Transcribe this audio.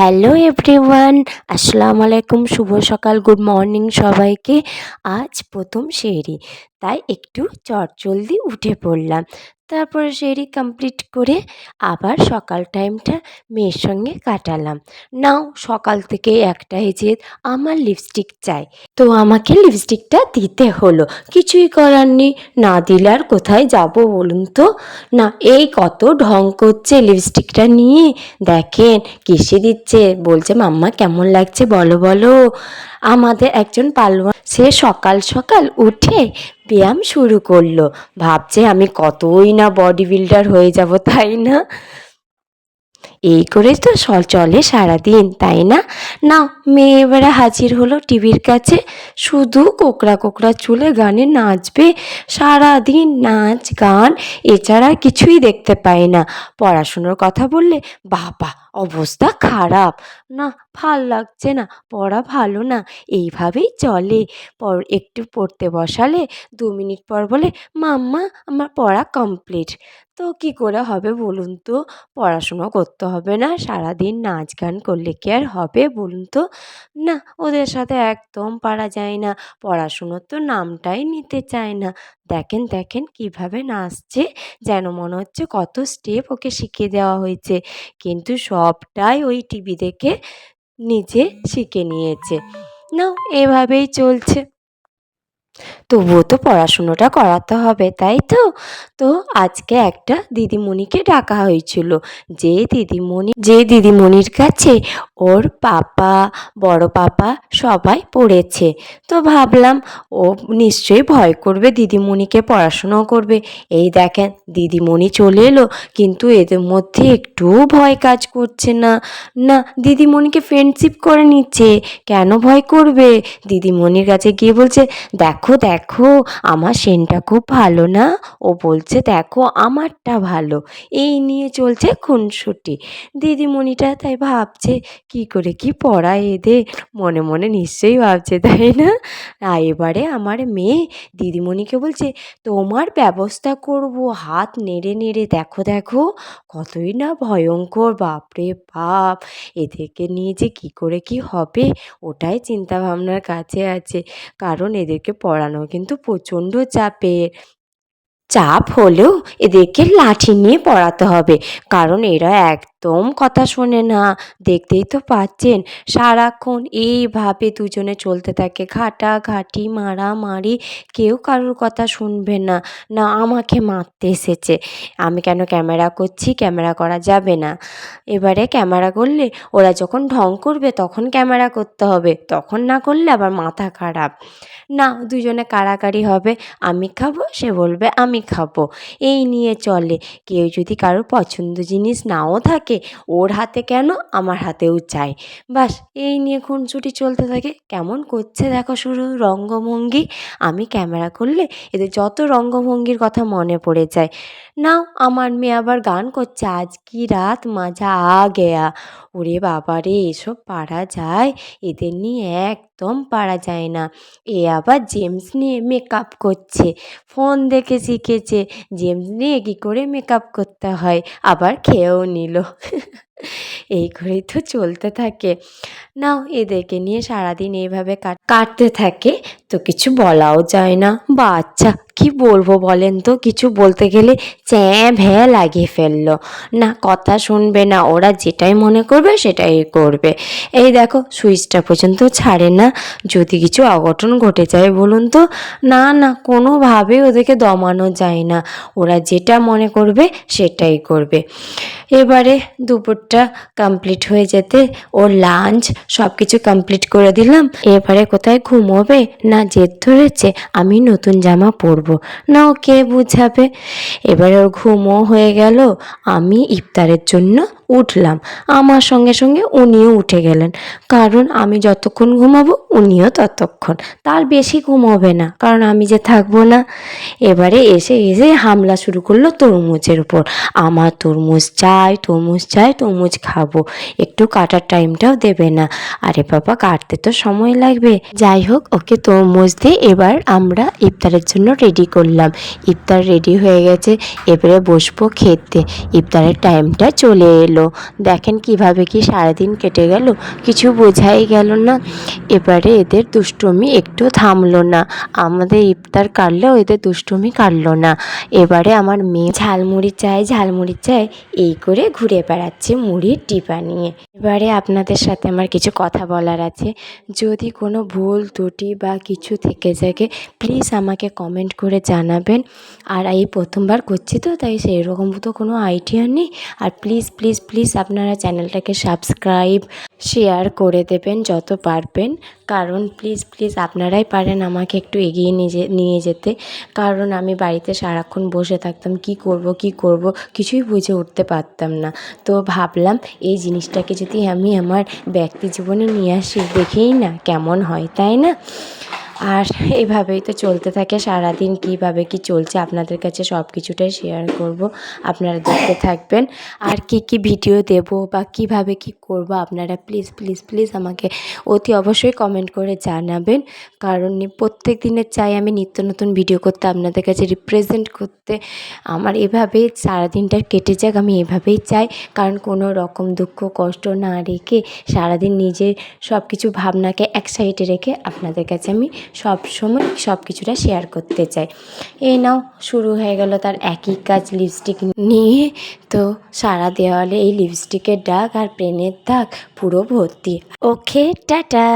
Hello everyone, আসসালামু আলাইকুম। শুভ সকাল, গুড মর্নিং সবাইকে। আজ প্রথম সেহরি, তাই একটু চটজলদি উঠে পড়লাম। তারপরে সেহরি কমপ্লিট করে আবার সকাল টাইমটা মেয়ের সঙ্গে কাটালাম। নাও, সকাল থেকে একটাই জেদ, আমার লিপস্টিক চাই। তো আমাকে লিপস্টিকটা দিতে হলো, কিছুই করার নেই। না দিলে আর কোথায় যাব বলুন তো। না, এই কত ঢং করছে লিপস্টিকটা নিয়ে, দেখেন কিসে দিচ্ছে, বলছে মাম্মা কেমন লাগছে বলো বলো। আমাদের একজন পালোয়ান, সে সকাল সকাল উঠে ব্যায়াম শুরু করলো, ভাবছে আমি কতই না বডি বিল্ডার হয়ে যাব, তাই না? এই করে তো চলে সারাদিন, তাই না? নাও, মেয়ে এবারে হাজির হলো টিভির কাছে, শুধু কোকড়া কোকড়া চুলে গানে নাচবে। সারাদিন নাচ গান এছাড়া কিছুই দেখতে পাই না। পড়াশুনোর কথা বললে বাবা অবস্থা খারাপ, না ভাল লাগছে না, পড়া ভালো না, এইভাবেই চলে। একটু পড়তে বসালে 2 মিনিট পর বলে মাম্মা আমার পড়া কমপ্লিট। তো কি করে হবে বলুন তো? পড়াশুনো করতে হবে না, সারাদিন নাচ গান করলে কি আর হবে বলুন তো? না, ওদের সাথে একদম পারা যায় না, পড়াশুনোর তো নামটাই নিতে চায় না। দেখেন দেখেন কিভাবে নাচছে, যেন মনে হচ্ছে কত স্টেপ ওকে শিখিয়ে দেওয়া হয়েছে, কিন্তু সবটাই ওই টিভি দেখে নিজে শিখে নিয়েছে। না, এভাবেই চলছে। তবুও তো পড়াশুনোটা করাতে হবে, তাই তো? তো আজকে একটা দিদিমণিকে ডাকা হয়েছিল, যে দিদিমণির কাছে ওর পাপা, বড় পাপা সবাই পড়েছে। তো ভাবলাম ও নিশ্চয়ই ভয় করবে, দিদিমণিকে পড়াশুনো করবে। এই দেখেন দিদিমণি চলে এলো, কিন্তু এদের মধ্যে একটুও ভয় কাজ করছে না। না, দিদিমণিকে ফ্রেন্ডশিপ করে নিচ্ছে। কেন ভয় করবে? দিদিমণির কাছে গিয়ে বলছে, দেখো দেখো আমার সেন্টটা খুব ভালো না? ও বলছে দেখো আমারটা ভালো। এই নিয়ে চলছে খুনসুটি। দিদিমণিটা তাই ভাবছে কি করে কি পড়ায় এদের, মনে মনে নিশ্চয়ই ভাবছে, তাই না? এবারে আমার মেয়ে দিদিমণিকে বলছে তোমার ব্যবস্থা করব, হাত নেড়ে নেড়ে দেখো দেখো কতই না ভয়ঙ্কর, বাপরে বাপ, এদেরকে নিয়ে যে কি করে কি হবে ওটাই চিন্তা ভাবনার কাছে আছে। কারণ এদেরকে পড়ানো কিন্তু প্রচণ্ড চাপের। চাপ হলেও এদেরকে লাঠি নিয়ে পড়াতে হবে, কারণ এরা একদম কথা শোনে না। দেখতেই তো পাচ্ছেন, সারাক্ষণ এইভাবে দুজনে চলতে থাকে, ঘাটাঘাটি মারামারি, কেউ কারোর কথা শুনবে না। না, আমাকে মারতে এসেছে, আমি কেন ক্যামেরা করছি, ক্যামেরা করা যাবে না। এবারে ক্যামেরা করলে ওরা যখন ঢং করবে তখন ক্যামেরা করতে হবে, তখন না করলে আবার মাথা খারাপ। না, দুজনে কাড়াকাড়ি হবে, আমি খাবো সে বলবে আমি খাবো, এই নিয়ে চলে। কেউ যদি কারোর পছন্দ জিনিস নাও থাকে, ওর হাতে কেন আমার হাতেও চাই, বাস এই নিয়ে খুনসুটি চলতে থাকে। কেমন করছে দেখো শুরু রঙ্গভঙ্গি, আমি ক্যামেরা করলে এদের যত রঙ্গভঙ্গির কথা মনে পড়ে যায়। নাও, আমার মেয়ে আবার গান করছে, আজ কি রাত মাজা আ গেয়া। ওরে বাবা রে, এসব পারা যায়? এদের নিয়ে একদম পারা যায় না। এ আবার জেমস নিয়ে মেকআপ করছে, ফোন দেখে শিখেছে জেমস নিয়ে কী করে মেকআপ করতে হয়, আবার খেয়েও নিল। এই করেই তো চলতে থাকে। নাও, এদেরকে নিয়ে সারাদিন এইভাবে কাটতে থাকে, তো কিছু বলাও যায় না। বাচ্চা কি বলবো বলেন তো, কিছু বলতে গেলে চ্যাঁ ভ্যাঁ লাগিয়ে ফেললো, না কথা শুনবে না, ওরা যেটাই মনে করবে সেটাই করবে। এই দেখো সুইচটা পর্যন্ত ছাড়ে না, যদি কিছু অঘটন ঘটে যায় বলুন তো। না না, কোনোভাবেই ওদেরকে দমানো যায় না, ওরা যেটা মনে করবে সেটাই করবে। এবারে দুপুরটা কমপ্লিট হয়ে যেতে ওর লাঞ্চ সব কিছু কমপ্লিট করে দিলাম। এবারে কোথায় ঘুমোবে, না জেদ ধরেছে আমি নতুন জামা পরবো, না ও কে বুঝাবে। এবারে ওর ঘুমও হয়ে গেল, আমি ইফতারের জন্য উঠলাম, আমার সঙ্গে সঙ্গে উনিও উঠে গেলেন, কারণ আমি যতক্ষণ ঘুমাবো উনিও ততক্ষণ, তার বেশি ঘুমোবে না, কারণ আমি যে থাকবো না। এবারে এসে এসে হামলা শুরু করলো তরমুজের উপর, আমার তরমুজ চাই তরমুজ চাই, তরমুজ খাবো, একটু একটু কাটার টাইমটাও দেবে না। আরে বাবা, কাটতে তো সময় লাগবে। যাই হোক, ওকে তরমুজ দিয়ে এবার আমরা ইফতারের জন্য রেডি করলাম। ইফতার রেডি হয়ে গেছে, এবারে বসবো খেতে। ইফতারের টাইমটা চলে এলো। দেখেন কিভাবে কি সারাদিন কেটে গেল, কিছু বোঝাই গেল না। এবারে এদের দুষ্টুমি একটু থামলো না। আমাদের ইফতার কাটলেও এদের দুষ্টুমি কাটলো না। এবারে আমার মেয়ে ঝালমুড়ি চাই এই করে ঘুরে বেড়াচ্ছে মুড়ির ডিব্বা নিয়ে। এবারে আপনাদের সাথে আমার কিছু কথা বলার আছে। যদি কোনো ভুল ত্রুটি বা কিছু থেকে থাকে প্লিজ আমাকে কমেন্ট করে জানাবেন। আর এই প্রথমবার করছি তো, তাই সেই রকম তো কোনো আইডিয়া নেই। আর প্লিজ প্লিজ প্লিজ আপনারা চ্যানেলটাকে সাবস্ক্রাইব শেয়ার করে দেবেন যত পারবেন, কারণ প্লিজ প্লিজ আপনারাই পারেন আমাকে একটু এগিয়ে নিয়ে যেতে। কারণ আমি বাড়িতে সারাক্ষণ বসে থাকতাম, কি করব কিছুই বুঝে উঠতে পারতাম না। তো ভাবলাম এই জিনিসটাকে যদি আমি আমার ব্যক্তি জীবনে নিয়ে আসি, দেখেই না কেমন হয়, তাই না? আর এভাবেই তো চলতে থাকে সারাদিন। কীভাবে কি চলছে আপনাদের কাছে সব কিছুটাই শেয়ার করব, আপনারা দেখতে থাকবেন। আর কি ভিডিও দেব বা কিভাবে কি করব আপনারা প্লিজ প্লিজ প্লিজ আমাকে অতি অবশ্যই কমেন্ট করে জানাবেন। কারণ প্রত্যেক দিনের চাই আমি নিত্য নতুন ভিডিও করতে, আপনাদের কাছে রিপ্রেজেন্ট করতে। আমার এভাবেই সারাদিনটা কেটে যাক, আমি এভাবেই চাই। কারণ কোনো রকম দুঃখ কষ্ট না রেখে সারাদিন নিজের সব কিছু ভাবনাকে এক সাইডে রেখে আপনাদের কাছে আমি সব সময় সব কিছুটা শেয়ার করতে চাই। এই নাও, শুরু হয়ে গেল তার একই কাজ লিপস্টিক নিয়ে। তো সারা দেওয়ালে এই লিপস্টিকের দাগ আর পেনের দাগ পুরো ভর্তি। ওকে, টাটা।